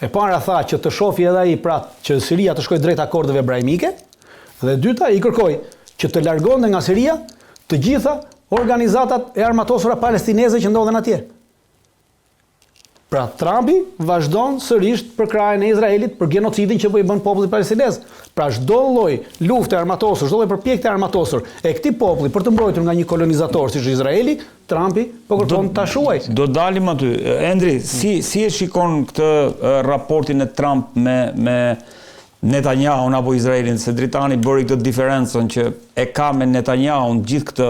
E para tha që të shofi edhe ai pra që Siria të shkojë drejt akordeve brahimike, dhe dyta i kërkoi që të largonte nga Siria të gjitha organizatat e armatosura palestineze që ndodhen atje. Pra Trumpi vazhdon sërish për krajen e Izraelit, për genocidin që i bën popullit palestinez. Pra çdo lloj lufte armatosur, çdo lloj përpjekje armatosur e këtij populli për të mbrojtur nga një kolonizator siç Izraeli, Trumpi po kërkon ta shuaj. Do dalim aty. Endri, si e shikon këtë raportin e Trump me Netanyahu apo Izraelin, se Dritani bëri këtë diferencën që e ka me Netanyahu gjithë këtë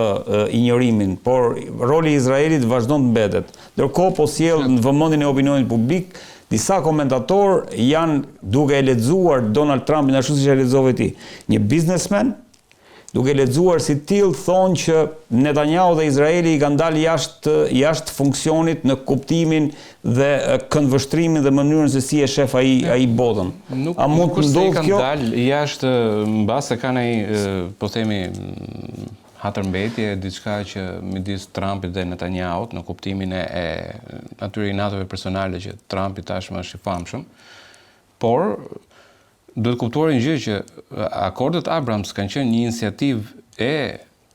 injorimin, por roli i Izraelit vazhdon të mbetet. Ndërkohë po sjell në vëmendjen e opinionit publik, disa komentator janë duke e lexuar Donald Trumpin ashtu siç e lexove ti, një businessman, duke lexuar si tillë thonë që Netanyahu dhe Izraeli i kanë dalë jashtë funksionit në kuptimin dhe këndvështrimin dhe mënyrën se si e shef ai botën. A mund të ndodhë kjo? Nuk dalë jashtë mbase kanë ai po themi hatërmbetje, diçka që midis Trumpit dhe Netanyahut në kuptimin e atyre inatave personale që Trumpi tashmë është i famshëm, por duhet kuptuar një gjë që akordet Abrams kanë qenë një iniciativë e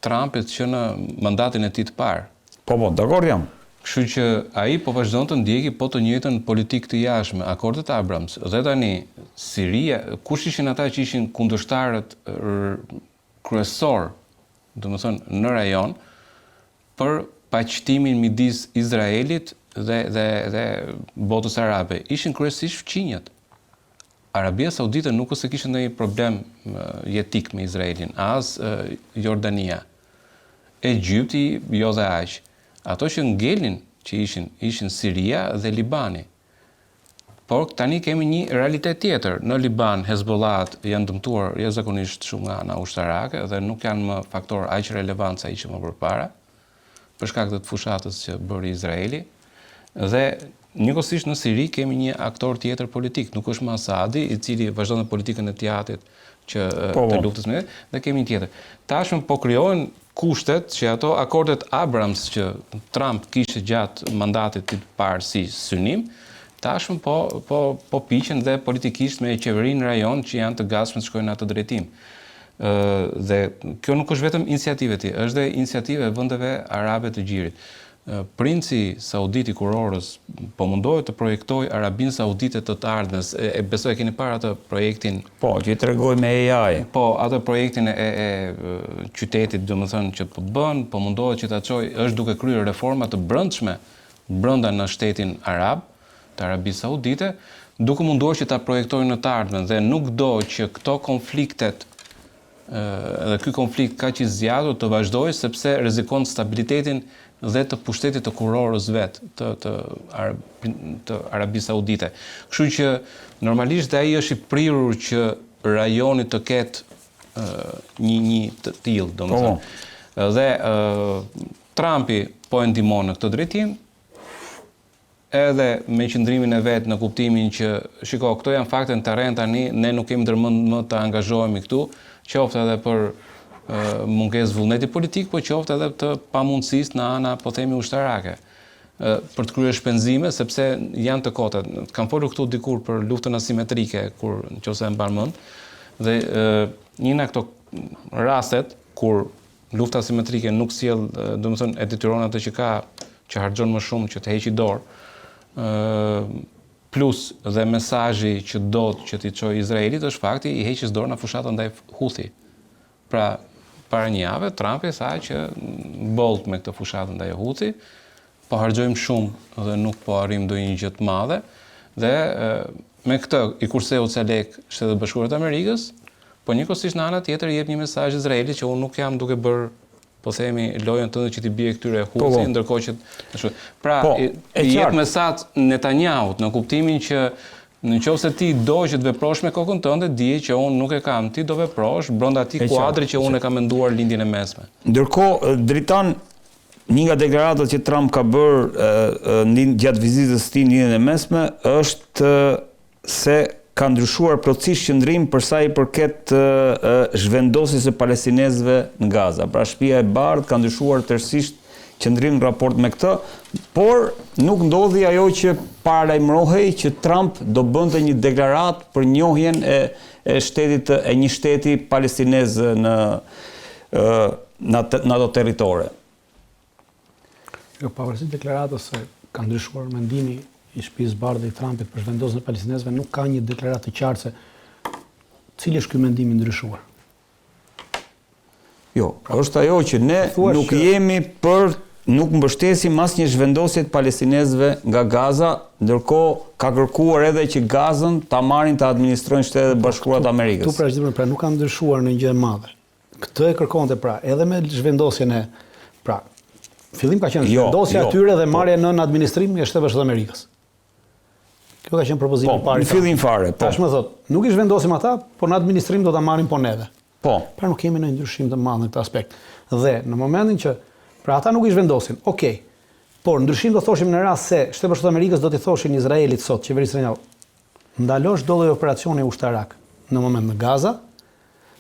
Trumpit që në mandatin e tij të parë. Po, dakord jam. Kështu që ai po vazhdon të ndjeki po të njëjtën politikë të jashtme, akordet Abrams. Dhe tani Siria, kush ishin ata që ishin kundërshtarët kryesor, domethënë në rajon, për paqëtimin midis Izraelit dhe botës arabe, ishin kryesisht fqinjët. Arabia Saudite nuk ose kishte ndonjë problem jetik me Izraelin, as Jordania. Egjipti jo dhe aq. Ato që ngelin që ishin Siria dhe Libani. Por tani kemi një realitet tjetër. Në Liban, Hezbollah janë dëmtuar jashtëzakonisht shumë nga ana ushtarake dhe nuk janë më faktor aq relevant sa ishte më përpara, për shkak të fushatës që bëri Izraeli. Dhe njëkohësisht në Siri kemi një aktor tjetër politik, nuk është më Asadi, i cili vazhdon në politikën e teatrit të luftës me, dhe kemi një tjetër. Tashmë po krijohen kushtet që ato akordet Abrams që Trump kishte gjatë mandatit të parë si synim, tashmë po piqen dhe politikisht me qeverinë në rajon që janë të gatshme të shkojnë në atë drejtim. Dhe kjo nuk është vetëm iniciativë e tij, është dhe iniciativë e vendeve arabe të gjirit. Princi Saudit i Kurorës po mundohet të projektoj Arabinë Saudite të ardhmes. E besoj e keni parë atë projektin. Po, që i tregoj me AI. Po, atë projektin e qytetit, domethënë që po bën, po mundohet që ta çojë, është duke kryer reforma të brendshme brenda në shtetin arab, të Arabisë Saudite, duke munduar që ta projektojnë në të ardhmen dhe nuk do që këto konfliktet dhe ky konflikt kaq i zgjatur të vazhdojë sepse rrezikon stabilitetin dhe të pushtetit të kurorës vet të Arabisë Saudite. Kështu që normalisht ai është i prirur që rajoni të ketë një të tillë, domethënë. Dhe Trumpi po e ndihmon në këtë drejtim, edhe me qëndrimin e vet në kuptimin që shiko, këto janë fakte në terren tani, ne nuk kemi ndërmend më të angazhohemi këtu, qoftë edhe për mungesë vullneti politik, po qoftë edhe të pamundësisë në ana, po themi, ushtarake, për të kryer shpenzime, sepse janë të kota. Kam folur këtu dikur për luftën asimetrike, kur nëse e mban mend, dhe një nga këto rastet kur lufta asimetrike nuk sjell, domethënë e detyron atë që harxhon më shumë që të heqë dorë, plus dhe mesazhi që do që t'i çojë Izraelit është fakti i heqjes dorë në fushatën ndaj Houthi. Pra, para një jave, Trumpi tha që bolt me këtë fushatë ndaj Houthi, po harxojmë shumë dhe nuk po arrim ndonjë gjë të madhe, dhe me këtë i kurseu ca lek Shtetet e Bashkuara të Amerikës, po njëkohësisht në ana tjetër jep një mesazh Izraelit që unë nuk jam duke bërë, po themi, lojën tënde që t'i bie këtyre Houthi, ndërkohë që pra i jep mesazh Netanyahut në kuptimin që nëse ti do që të veprosh me kokën tënde, dije që unë nuk e kam, ti do veprosh brenda atij kuadri që unë e kam menduar lindjen e mesme. Ndërkohë, Dritan, një nga deklaratat që Trump ka bërë gjatë vizitës së tij në lindjen e mesme është se ka ndryshuar plotësisht qëndrim për sa i përket zhvendosjes së palestinezëve në Gaza. Pra shtëpia e bardhë ka ndryshuar tërësisht qëndrim në raport me këtë, por nuk ndodhi ajo që paralajmërohej që Trump do bënte një deklarat për njohjen e një shteti palestinez në ato territore. Jo, pavarësisht deklaratës se ka ndryshuar mendimi i Shtëpisë Bardhë i Trumpit për zhvendosjen e palestinezëve, nuk ka një deklaratë të qartë se cili është ky mendim i ndryshuar. Jo, është ajo që ne nuk jemi nuk mbështesim asnjë zhvendosje të palestinezëve nga Gaza, ndërkohë ka kërkuar edhe që Gazën ta marrin ta administrojnë Shtetet e Bashkuara të Amerikës. Pra nuk ka ndryshuar në gjë e madhe. Këtë e kërkonte pra edhe me zhvendosjen e fillim ka qenë zhvendosja atyre dhe marrja në administrim e Shtetet Bashkuara të Amerikës. Kjo ka qenë propozimi i parë. Në fillim fare. Tashmë thot, nuk i zhvendosim ata, por në administrim do ta marrin po neve. Po. Pra nuk kemi ndonjë ndryshim të madh në këtë aspekt. Dhe në momentin që ata nuk i zhvendosin, okej. Por ndryshim do thoshim në rast se Shtetet Bashkuara të Amerikës do t'i thoshin Izraelit sot, qeverisë Netanyahu, ndalosh çdo lloj operacioni ushtarak në moment në Gaza,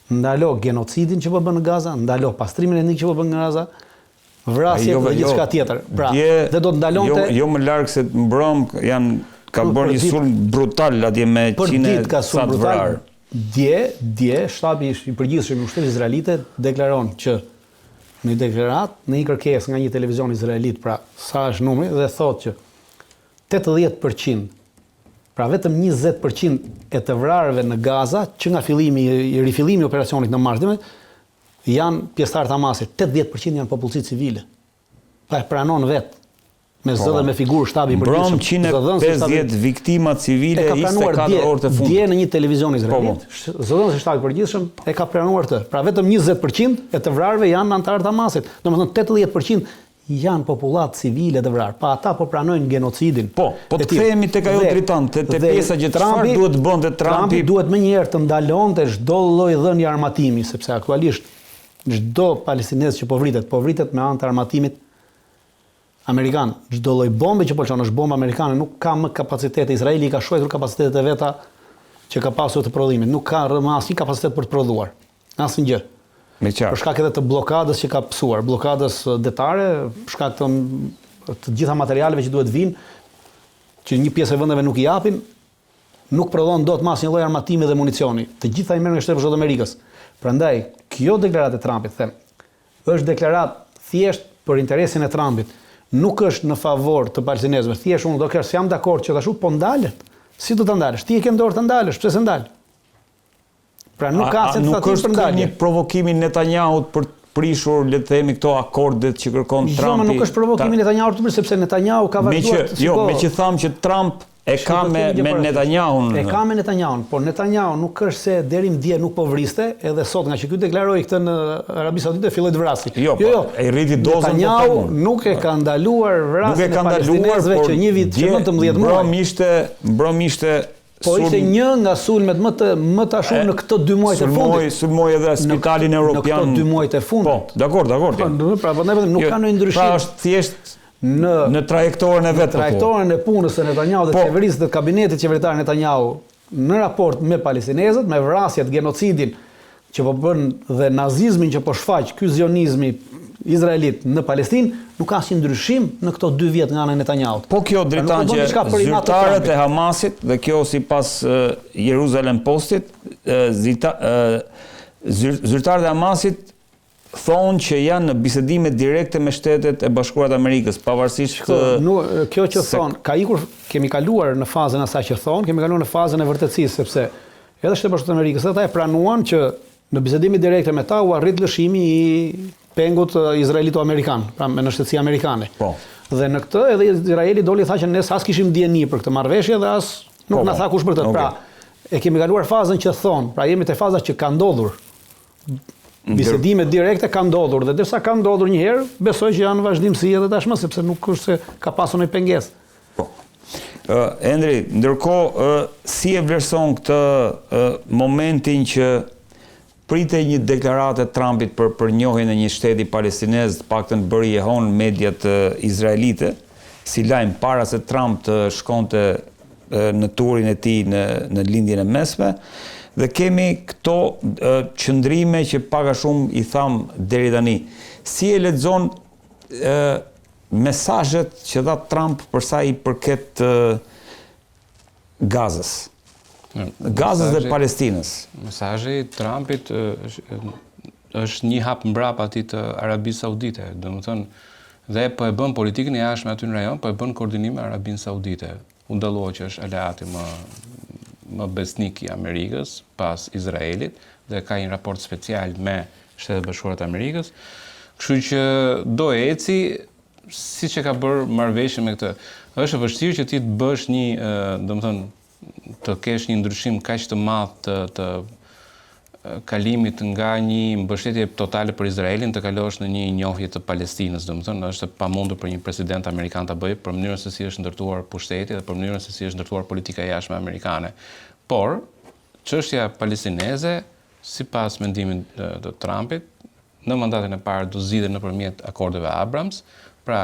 ndalo genocidin që po bën në Gaza, ndalo pastrimin etnik që po bën në Gaza, vrasje dhe gjithçka tjetër. Pra, dhe do të ndalonte jo më larg se mbrëm ka bërë një sulm brutal atje me qinë sa të vrarë. Dje shtabi i përgjithshëm i ushtrisë izraelite deklaron që në deklarat, në një kërkesë nga një televizion izraelit, pra sa është numri, dhe thotë që 80%, pra vetëm 20% e të vrarëve në Gaza, që nga rifillimi i operacionit në mars, janë pjesëtarë të Hamasit, 80% janë popullsi civile. Pa e pranon vetë, me zë dhe me figurë shtabi i përgjithshëm. Mbrëm 150 viktima civile 24 orë të fundit. Dje në një televizion izraelit, zëdhënësi shtabi i përgjithshëm e ka pranuar të. Pra vetëm 20% e të vrarëve janë anëtarë të Hamasit. Domethënë 80% janë popullat civile të vrarë. Pa ata po pranojnë genocidin. Po të kthehemi tek ajo dritan, te pjesa që çfarë duhet të bënte Trumpi. Duhet mënyrë të ndalonte çdo lloj dhënie armatimi, sepse aktualisht çdo palestinez që po vritet me anë të armatimit amerikan. Çdo lloj bombe që po çon është bomba amerikane, nuk ka më kapacitete. Izraeli ka shojtur kapacitetet e veta që ka pasur të prodhimit. Nuk ka asnjë kapacitet për të prodhuar. Asnjë gjë. Me qartë. Për shkak edhe të bllokadës që ka pësuar, bllokadës detare, për shkak të gjitha materialeve që duhet vinë, që një pjesë e vendeve nuk i japin, nuk prodhon dot më asnjë lloj armatimi dhe municioni. Të gjitha i merren nga Shtetet Bashkuara të Amerikës. Prandaj, kjo deklaratë e Trumpit, them, është deklaratë thjesht për interesin e Trumpit. Nuk është në favor të palestinezëve. Thjesht unë do kesh jam dakord që tashu po ndalet. Si do ta ndalesh? Ti e ke dorë të ndalesh, pse se ndal? Pra nuk ka se nuk është një provokimi Netanyahut për të prishur, le të themi, këto akordet që kërkon Trumpi. Jo, nuk është provokimi Netanyahut për sepse Netanyahu ka vazhduar. Me që thamë që Trump e ka me Netanyahun. E ka me Netanyahun, por Netanyahu nuk është se deri më dje nuk po vriste, edhe sot nga që ky deklaroi këtë në Arabi Saudite filloi të vrasi. Jo, e rriti dozën. Netanyahu nuk e ka ndaluar vrasjen e palestinezëve që një vit që 19 muaj. Mbrom ishte po ishte një nga sulmet më të ashur në këto 2 muaj të fundit. Sulmoi edhe Spitalin Evropian. Në këto 2 muaj të fundit. Po, dakord. Pra, nuk ka ndonjë ndryshim. Pra është thjesht në trajektorën e vetë. Trajektorën e punës së Netanyahu dhe qeverisë dhe kabinetit qeveritar Netanyahu në raport me palestinezët, me vrasjet, genocidin që po bën dhe nazizmin që po shfaq ky zionizmi izraelit në Palestinë, nuk ka asnjë ndryshim në këto 2 vjet nga ana e Netanyahut. Po kjo dritan që zyrtarët e Hamasit dhe kjo sipas Jerusalem Postit, zyrtarët e Hamasit thonë që janë në bisedime direkte me Shtetet e Bashkuara të Amerikës, pavarësisht kjo që thonë, kemi kaluar në fazën asaj që thonë, kemi kaluar në fazën e vërtetësisë, sepse edhe Shtetet Bashkuara të Amerikës ata e pranuan që në bisedime direkte me ta u arrit lëshimi i pengut izraelito-amerikan, pra me në shtetësi amerikane. Po. Dhe në këtë edhe Izraeli doli tha që ne as kishim dieni për këtë marrëveshje dhe as nuk na tha kush për këtë. Pra, e kemi kaluar fazën që thonë, pra jemi te faza që ka ndodhur. Bisedime direkte ka ndodhur dhe derisa ka ndodhur një herë, besoj që janë vazhdimsi edhe tashmë sepse nuk është se ka pasur një pengesë. Po. Endri, ndërkohë si e vlerëson këtë momentin që pritej një deklaratë e Trumpit për njohjen e një shteti palestinez, paktën bëri e hon mediat izraelite, si lajm para se Trump të shkonte në turin e tij në lindjen e mesme. Dhe kemi këto qëndrime që pak a shumë i tham deri tani. Si e lexon mesazhet që dha Trump për sa i përket Gazës. Gazës dhe Palestinës. Mesazhi i Trumpit është një hap mbrapa atij të Arabisë Saudite, domethënë dhe po e bën politikën e jashtme aty në rajon, po e bën koordinim me Arabinë Saudite. U dallua që është aleati më besnik i Amerikës pas Izraelit dhe ka një raport special me Shtetet Bashkuara të Amerikës. Kështu që do eci siç e ka bërë marrëveshjen me këtë. Është e vështirë që ti të bësh një, domethënë të kesh një ndryshim kaq të madh të kalimit nga një mbështetje totale për Izraelin të kalosh në një njohje të Palestinës, domethënë është pamundur për një president amerikan ta bëjë për mënyrën se si është ndërtuar pushteti dhe për mënyrën se si është ndërtuar politika e jashtme amerikane. Por çështja palestineze, sipas mendimit të Trumpit, në mandatin e parë do zgjidhet nëpërmjet akordeve Abrams, pra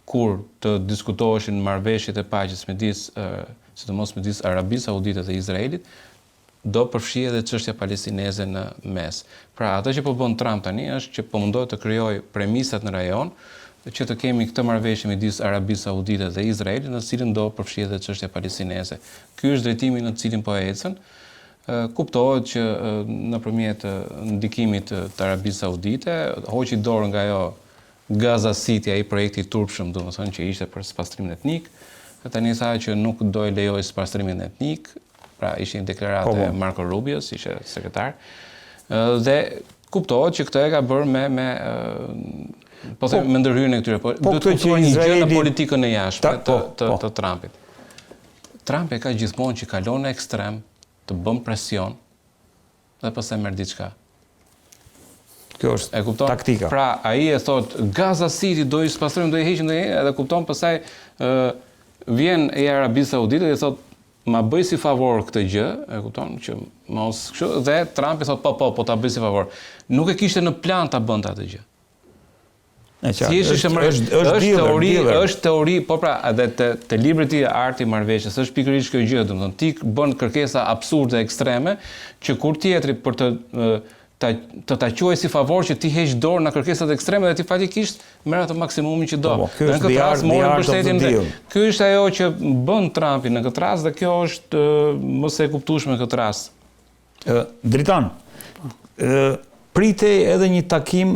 kur të diskutoheshin marrëveshjet e paqes sidomos midis Arabisë Saudite dhe Izraelit, do përfshi edhe çështja palestineze në mes. Pra atë që po bën Trump tani është që po mundohet të krijojë premisat në rajon që të kemi këtë marrëveshje midis Arabisë Saudite dhe Izraelit, në cilën do përfshi edhe çështja palestineze. Ky është drejtimi në cilin po ecën. Kuptohet që nëpërmjet ndikimit të Arabisë Saudite hoqi dorë nga ajo Gaza City, ai projekti i turpshëm, domethënë që ishte për spastrimin etnik. Tani tha që nuk do e lejoj spastrimin etnik. Pra ishin deklarate Marco Rubios, ishte sekretar, dhe kuptohet që këtë e ka bërë me ndërhyrjen e këtyre, po duhet të kuptoj një gjë në politikën e jashtme të Trumpit. Trump e ka gjithmonë që kalon në ekstrem, të bën presion dhe pastaj merr diçka. Kjo është taktika. Pra ai e thot Gaza City do i spastrojmë, do i heqim, edhe kupton pastaj vjen e Arabisë Saudite dhe thot ma bëj si favor këtë gjë, e kupton, që mos kështu, dhe Trump i thot po ta bëj si favor. Nuk e kishte në plan ta bënte atë gjë. Është teori, po pra, edhe te libri i Arti i Marrëveshjes, është pikërisht kjo gjë, domethënë ti bën kërkesa absurde ekstreme që kur tjetri për të ta quaj si favor që ti heq dorë në kërkesat ekstreme dhe ti fatikisht merr atë maksimumin që do. Në këtë rast morën mbështetjen dhe ky është ajo që bën Trumpi në këtë rast dhe kjo është mos e kuptueshme në këtë rast. Dritan, pritej edhe një takim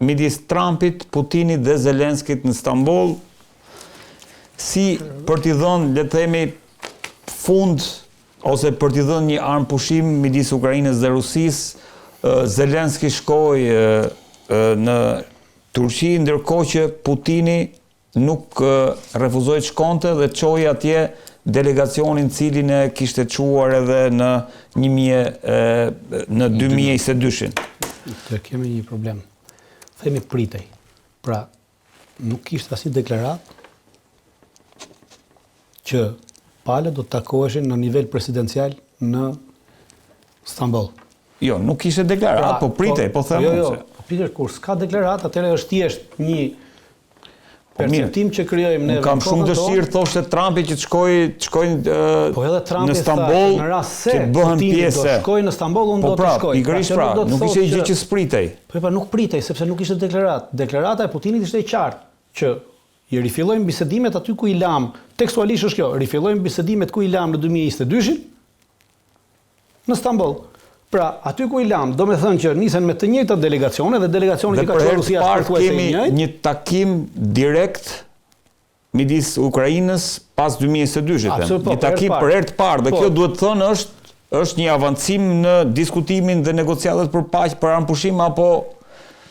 midis Trumpit, Putinit dhe Zelenskit në Stamboll, si për t'i dhënë, le të themi, fund ose për t'i dhënë një armë pushim midis Ukrainës dhe Rusisë. Zelenski shkoi në Turqi, ndërkohë që Putini nuk refuzoi të shkonte dhe çoi atje delegacionin cilin e kishte çuar edhe në 2022-shin. Të kemi një problem. Themi pritej. Pra, nuk kishte asnjë deklaratë që palët do të takoheshin në nivel presidencial në Stamboll. Jo, nuk ishte deklarat, po pritej, po them. Jo, pikërisht kur s'ka deklarat, atëherë është thjesht një perceptim që krijojmë ne. Kam shumë dëshirë, thoshte Trumpi që të shkojnë në Stamboll, që të bëhen pjesë. Do shkojnë në Stamboll, unë do të shkoj. Pikërisht pra, nuk ishte gjë që s'pritej. Po nuk pritej, sepse nuk ishte deklarat. Deklarata e Putinit ishte e qartë që i rifillojmë bisedimet aty ku i lam, tekstualisht është kjo, rifillojmë bisedimet ku i lam në 2022-shin në Stamboll. Pra, aty ku i lam, do me thënë që nisen me të njëjta delegacione dhe delegacioni që ka qenë Rusia përthuajse i njëjtë. Kemi një takim direkt midis Ukrainës pas 2022-shit. Një takim për herë të parë dhe kjo duhet të thënë është një avancim në diskutimin dhe negociatat për paqe, për armëpushim apo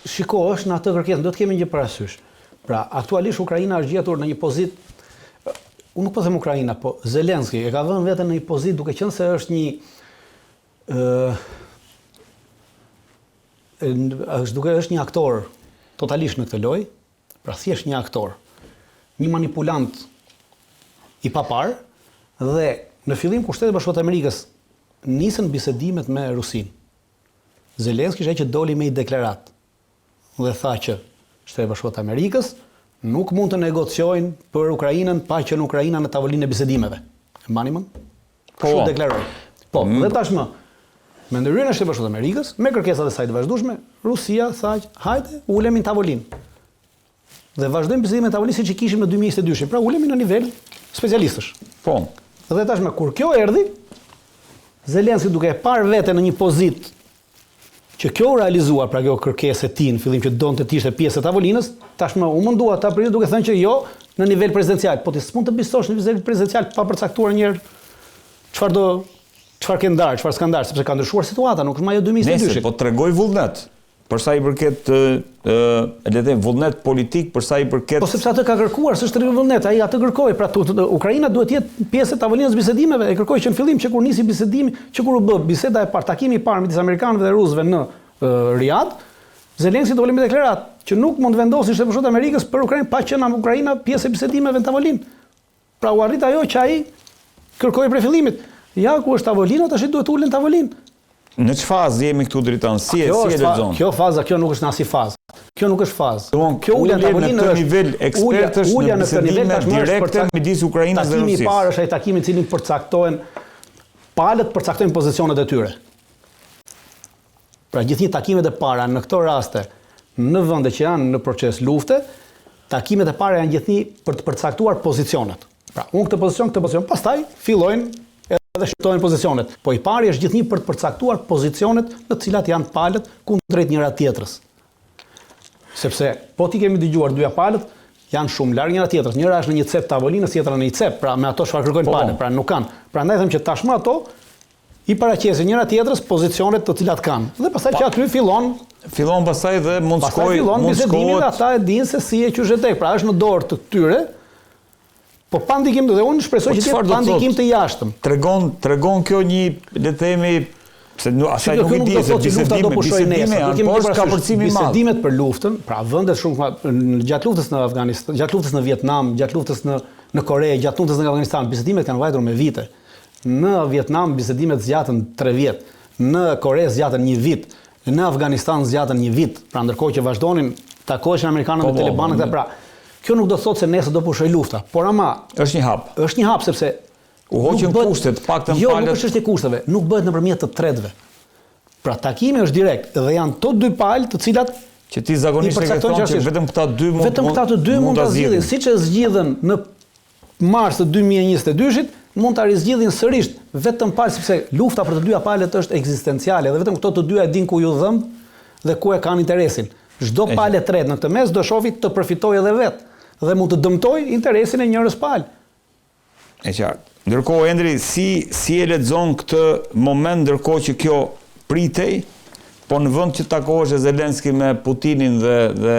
shiko, është në atë kërkesën, do të kemi një parasysh. Pra, aktualisht Ukraina është gjetur në një pozitë, unë nuk po them Ukraina, po Zelenski e ka vënë veten në një pozitë duke qenë se është një është një aktor totalisht në këtë lojë, pra thjesht një aktor, një manipulant i papar, dhe në fillim kur Shtetet Bashkuara të Amerikës nisën bisedimet me Rusin, Zelenski ishte që doli me një deklaratë dhe tha që Shtetet Bashkuara të Amerikës nuk mund të negociojnë për Ukrainën pa që në Ukraina në tavolinë e bisedimeve. E mbani mend? Kështu deklaroi. Po, dhe tashmë me ndërhyrjen e Shtetit Bashkuar të Amerikës, me kërkesat e saj të vazhdueshme, Rusia tha, hajde, ulemi në tavolinë. dhe vazhdojmë bisedime tavolinë siç i kishim në 2022. Pra ulemi në nivel specialistësh. Po. Dhe tashmë kur kjo erdhi, Zelenski duke e parë veten në një pozitë që kjo u realizuar, pra kjo kërkesë e tij në fillim që donte të ishte pjesë e tavolinës, tashmë u mundua ta prit duke thënë që jo në nivel prezidencial, po ti s'mund të bisosh në nivel prezidencial pa përcaktuar një herë çfarë ke ndarë, çfarë s'ka ndarë, sepse ka ndryshuar situata, nuk është më ajo 2022. Nëse po tregoj vullnet, për sa i përket le të them vullnet politik, për sa i përket Po sepse atë ka kërkuar, s'është rrugë vullnet, ai atë kërkoi, pra Ukraina duhet të jetë pjesë e tavolinës bisedimeve, e kërkoi që në fillim që kur nisi bisedimi, që kur u bë biseda e parë, takimi i parë midis amerikanëve dhe rusëve në Riyadh, Zelenski do me deklaratë që nuk mund vendosin Shtetet Bashkuara të Amerikës për Ukrainë pa qenë Ukraina pjesë e bisedimeve në tavolinë. Pra u arrit ajo që ai kërkoi prej fillimit. Ja ku është tavolina, tash duhet të ulen tavolinë. Në çfarë fazë jemi këtu dritan? Si e lexon? Kjo faza, kjo nuk është në asnjë fazë. Kjo nuk është fazë. Kjo ulja në këtë nivel ekspertësh në bisedime direkte midis Ukrainës dhe Rusisë. Takimi i parë është ai takimi i cili përcaktohen palët përcaktojnë pozicionet e tyre. Pra gjithnjë takimet e para në këto raste në vende që janë në proces lufte, takimet e para janë gjithnjë për të përcaktuar pozicionet. Pra unë këtë pozicion, pastaj fillojnë edhe shtojnë pozicionet. Po i pari është gjithnjë për të përcaktuar pozicionet në të cilat janë palët kundrejt njëra tjetrës. Sepse po ti kemi dëgjuar dyja palët janë shumë larg njëra tjetrës. Njëra është në një cep tavolinës, tjetra në një cep, pra me ato çfarë kërkojnë palët, pra nuk kanë. Prandaj them që tashmë ato i paraqesin njëra tjetrës pozicionet të cilat kanë. Dhe pastaj që aty fillon pastaj dhe mund shkojë bisedimi dhe ata e dinë se si e qytetek. Pra është në dorë të tyre. Po pa ndikim dhe unë shpresoj që të jetë pa ndikim të jashtëm. Tregon kjo një, le të themi, se asaj nuk i di se bisedime janë, por është kapërcimi i madh. Bisedimet për luftën, pra vendet shumë gjatë luftës në Afganistan, gjatë luftës në Vietnam, gjatë luftës në Kore, gjatë luftës në Afganistan, bisedimet kanë vajtur me vite. Në Vietnam bisedimet zgjatën 3 vjet, në Kore zgjatën 1 vit, në Afganistan zgjatën 1 vit. Pra ndërkohë që vazhdonin takoheshin amerikanët me talibanët e pra. Kjo nuk do të thotë se nesër do pushoj lufta, por ama është një hap. Është një hap sepse u hoqën kushtet, paktën palët. Jo, nuk është çështje kushteve, nuk bëhet nëpërmjet të tretëve. Pra takimi është direkt dhe janë to dy palë të cilat që ti zakonisht e ke thonë që vetëm këta dy mund ta zgjidhin, siç e zgjidhen në mars të 2022-shit, mund ta rizgjidhin sërish vetëm palë sepse lufta për të dyja palët është ekzistenciale dhe vetëm këto të dyja e din ku ju dhëmb dhe ku e kanë interesin. Çdo palë e tretë në këtë mes do shofi të përfitojë edhe vet dhe mund të dëmtoj interesin e njërës palë. E qartë. Ndërkohë, Endri, si e lexon këtë moment ndërkohë që kjo pritej, po në vend që takohesh Zelenski me Putinin dhe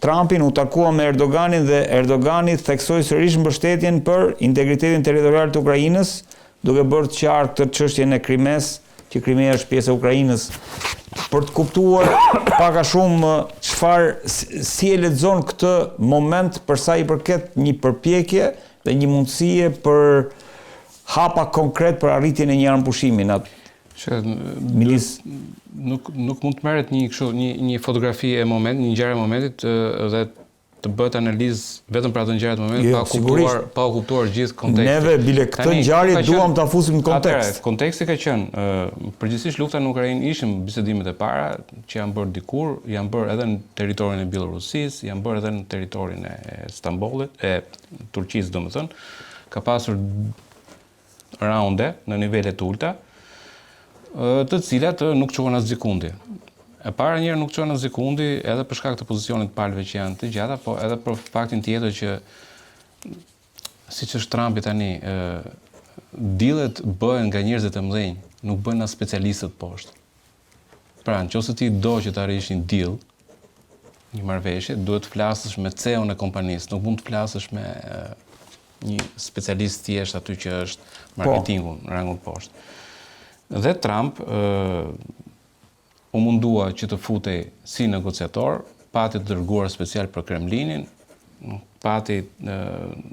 Trumpin, u takua me Erdoganin dhe Erdogani theksoi sërish mbështetjen për integritetin territorial të Ukrainës, duke bërë të qartë këtë çështjen e Krimes, që Krimea është pjesë e Ukrainës, për të kuptuar pak a shumë si e lexon këtë moment për sa i përket një përpjekje dhe një mundësie për hapa konkret për arritjen e një armëpushimi. Nuk mund të merret një fotografi e momentit, një ngjarje e momentit dhe të bëhet analizë vetëm për atë ngjarje të momentit pa u kuptuar gjithë kontekstin. Neve bile këtë ngjarje duam ta fusim në kontekst. Konteksti ka qenë përgjithsisht lufta në Ukrainë ishin bisedimet e para që janë bërë dikur, janë bërë edhe në territorin e Bielorusisë, janë bërë edhe në territorin e Stambollit, e Turqisë domethënë. Ka pasur raunde në nivele të ulta, të cilat nuk quhen as sekundi. E para njëherë nuk çon as sekundi edhe për shkak të pozicionit të palëve që janë të gjata, po edhe për faktin tjetër që siç është Trumpi tani, dealet bëhen nga njerëzit e mëdhenj, nuk bëhen nga specialistët poshtë. Pra, nëse ti do që të arrish një deal, një marrëveshje, duhet të flasësh me CEO-n e kompanisë, nuk mund të flasësh me një specialist thjesht aty që është marketingun, rangun poshtë. Dhe Trump u mundua që të futej si negociator, pati të dërguar special për Kremlinin, pati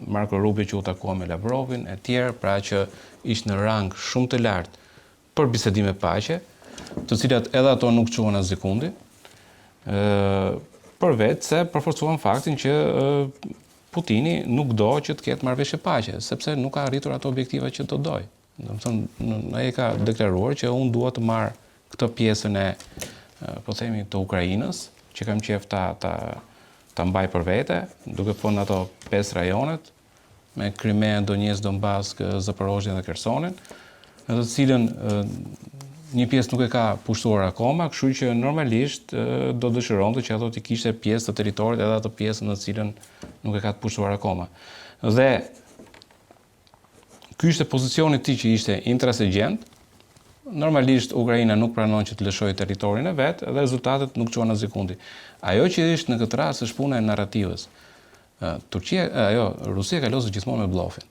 Marco Rubio që u takua me Lavrovin, e tjerë, pra që ishte në rang shumë të lartë për bisedime paqe, të cilat edhe ato nuk quhen as sekundi, përveç se përforcuan faktin që Putini nuk do që të ketë marrëveshje paqe, sepse nuk ka arritur ato objektiva që do doj. Domethënë, ai ka deklaruar që unë dua të marr këtë pjesën e, po themi, të Ukrainës, që kam qef ta ta mbaj për vete, duke në ato 5 rajonet, me Krimean, Donetsk, Donbask, Zaporozhjen dhe Khersonin, në të cilën një pjesë nuk e ka pushtuar akoma, kështu që normalisht do dëshironte që ato të kishte pjesë të territorit edhe ato pjesën në të cilën nuk e ka të pushtuar akoma. Dhe ky ishte pozicioni i tij që ishte intransigjent. Normalisht Ukraina nuk pranon që të lëshojë territorin e vet dhe rezultatet nuk çuan asnjë kundi. Ajo që është në këtë rast është puna e narrativës. Rusia ka lozur gjithmonë me bllofin.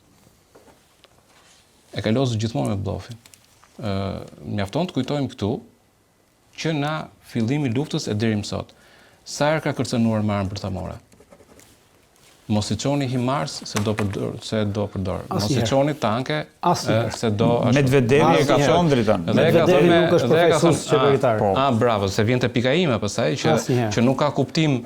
E ka lozur gjithmonë me bllofin. Mjafton të kujtojmë këtu që na fillimi i luftës e deri më sot, sa herë ka kërcënuar marrën bërthamore. Mos i çoni HIMARS se do përdor. Mos i çoni tanke se do Medvedevi e ka thënë drejtën. Medvedevi nuk është profesor qeveritar. Bravo, se vjen te pika ime pastaj që nuk ka kuptim